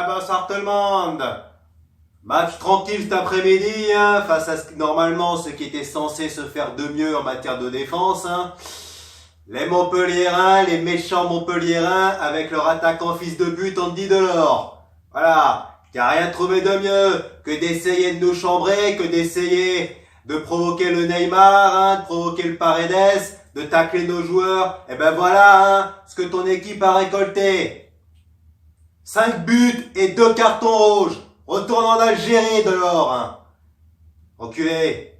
bonsoir tout le monde. Match tranquille cet après-midi, face à normalement ce qui était censé se faire de mieux en matière de défense. Les Montpelliérains, les méchants Montpelliérains, avec leur attaquant fils de but Andy Delors. Voilà, qui a rien trouvé de mieux que d'essayer de nous chambrer, que d'essayer de provoquer le Neymar, de provoquer le Paredes, de tacler nos joueurs. Et ben voilà, ce que ton équipe a récolté. 5 buts et 2 cartons rouges. Retourne en Algérie, Delors. Enculé.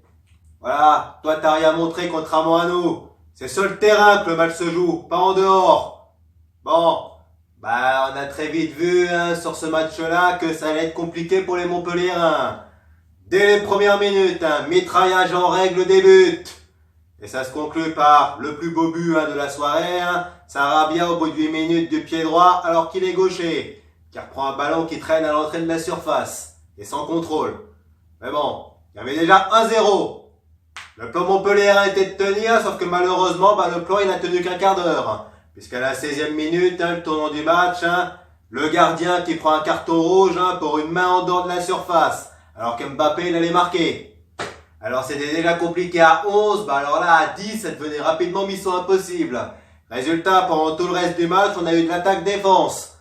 Voilà, toi t'as rien montré contrairement à nous. C'est sur le terrain que le match se joue, pas en dehors. Bon, on a très vite vu sur ce match-là que ça allait être compliqué pour les Montpelliérains. Dès les premières minutes, mitraillage en règle des buts. Et ça se conclut par le plus beau but de la soirée. Sarabia au bout de 8 minutes du pied droit alors qu'il est gaucher. Qui reprend un ballon qui traîne à l'entrée de la surface. Et sans contrôle. Mais bon, il y avait déjà 1-0. Le plan Montpelliérain était de tenir, sauf que malheureusement, le plan il n'a tenu qu'un quart d'heure. Puisqu'à la 16e minute, le tournant du match, le gardien qui prend un carton rouge pour une main en dehors de la surface. Alors qu'Mbappé il allait marquer. Alors c'était déjà compliqué à 11, alors là à 10 ça devenait rapidement mission impossible. Résultat, pendant tout le reste du match, on a eu de l'attaque-défense.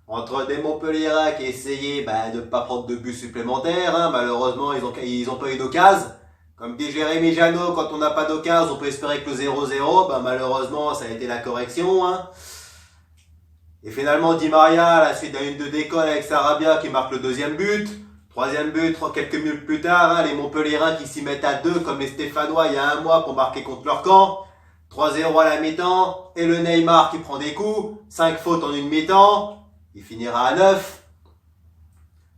Entre des Montpelliérains qui essayaient de ne pas prendre de but supplémentaires, malheureusement ils ont pas eu d'occasion. Comme dit Jérémy Janot, quand on n'a pas d'occasion, on peut espérer que le 0-0, malheureusement ça a été la correction. Et finalement Di Maria, à la suite d'une de décolle avec Sarabia qui marque le deuxième but. Troisième but, quelques minutes plus tard, les Montpelliérains qui s'y mettent à 2 comme les Stéphanois il y a un mois pour marquer contre leur camp. 3-0 à la mi-temps, et le Neymar qui prend des coups, 5 fautes en une mi-temps, il finira à 9.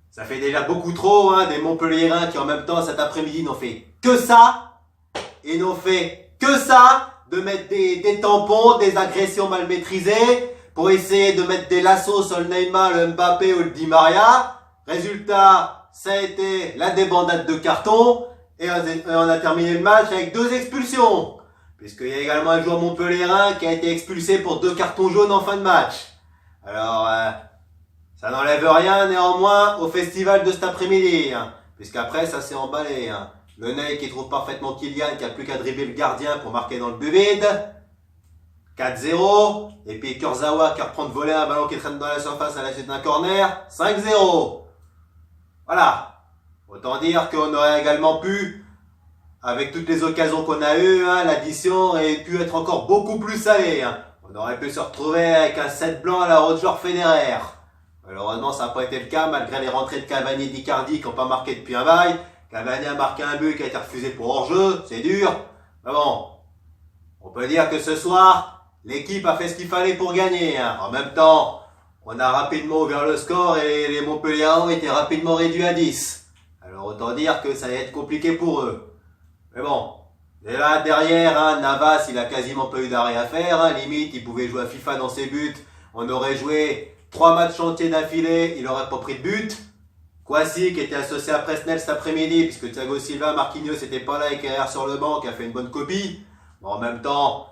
Ça fait déjà beaucoup trop, des Montpelliérains qui en même temps cet après-midi n'ont fait que ça, et n'ont fait que ça, de mettre des tampons, des agressions mal maîtrisées, pour essayer de mettre des lassos sur le Neymar, le Mbappé ou le Di Maria. Résultat, ça a été la débandade de cartons, et on a terminé le match avec 2 expulsions. Puisqu'il y a également un joueur montpelliérain qui a été expulsé pour 2 cartons jaunes en fin de match. Alors, ça n'enlève rien néanmoins au festival de cet après-midi. Puisqu'après, ça s'est emballé. Le Ney qui trouve parfaitement Kylian, qui a plus qu'à dribbler le gardien pour marquer dans le but vide. 4-0. Et puis Kurzawa qui reprend de voler un ballon qui traîne dans la surface à la suite d'un corner. 5-0. Voilà. Autant dire qu'on aurait également pu, avec toutes les occasions qu'on a eues, l'addition aurait pu être encore beaucoup plus salée. On aurait pu se retrouver avec un 7 blanc à la Roger Federer. Malheureusement, ça n'a pas été le cas, malgré les rentrées de Cavani et d'Icardi qui n'ont pas marqué depuis un bail. Cavani a marqué un but qui a été refusé pour hors-jeu, c'est dur. Mais bon, on peut dire que ce soir, l'équipe a fait ce qu'il fallait pour gagner. En même temps, on a rapidement ouvert le score et les Montpelliérains ont été rapidement réduits à 10. Alors autant dire que ça allait être compliqué pour eux. Mais bon, et là derrière, Navas il a quasiment pas eu d'arrêt à faire, limite il pouvait jouer à FIFA dans ses buts, on aurait joué 3 matchs entiers d'affilée, il aurait pas pris de but. Kwasi qui était associé à Presnel cet après-midi, puisque Thiago Silva, Marquinhos n'était pas là et Kerrer sur le banc qui a fait une bonne copie. Bon, en même temps,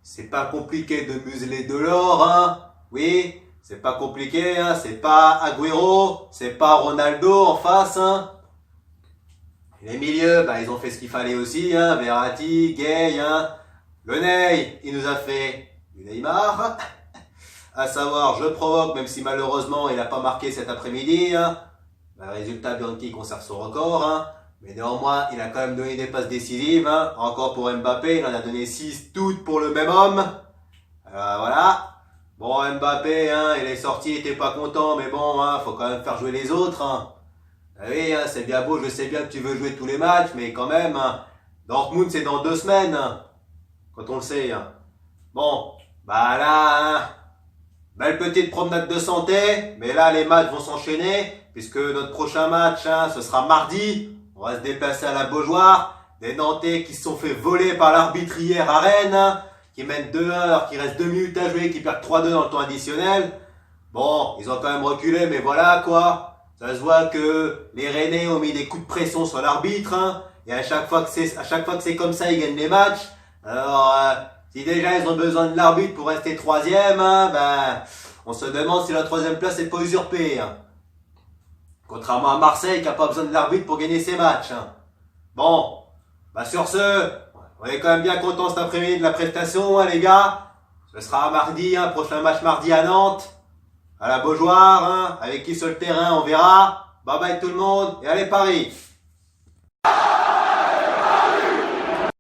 c'est pas compliqué de museler Delors, oui, c'est pas compliqué, c'est pas Agüero, c'est pas Ronaldo en face, Les milieux, ils ont fait ce qu'il fallait aussi, Verratti, Gay, le Ney, il nous a fait du Neymar, à savoir, je provoque, même si malheureusement il n'a pas marqué cet après-midi, résultat, Bianchi conserve son record, mais néanmoins, il a quand même donné des passes décisives, encore pour Mbappé, il en a donné 6 toutes pour le même homme, voilà. Bon, Mbappé, il est sorti, il était pas content, mais bon, faut quand même faire jouer les autres, Oui, c'est bien beau, je sais bien que tu veux jouer tous les matchs, mais quand même, Dortmund c'est dans 2 semaines, quand on le sait. Bon, là, belle petite promenade de santé, mais là les matchs vont s'enchaîner, puisque notre prochain match, ce sera mardi, on va se déplacer à la Beaujoire, des Nantais qui se sont fait voler par l'arbitre hier à Rennes, qui mènent 2-1 alors qu'il reste 2 minutes à jouer, qui perdent 3-2 dans le temps additionnel. Bon, ils ont quand même reculé, mais voilà quoi. Ça se voit que les Rennais ont mis des coups de pression sur l'arbitre, et à chaque fois que c'est comme ça, ils gagnent les matchs. Alors, si déjà ils ont besoin de l'arbitre pour rester 3e, on se demande si la 3e place n'est pas usurpée. Contrairement à Marseille qui a pas besoin de l'arbitre pour gagner ses matchs. Hein. Bon, bah sur ce, on est quand même bien content cet après-midi de la prestation, hein, les gars. Ce sera mardi, hein, prochain match mardi à Nantes, à la Beaujoire, hein, avec qui sur le terrain, on verra. Bye bye tout le monde, et allez Paris!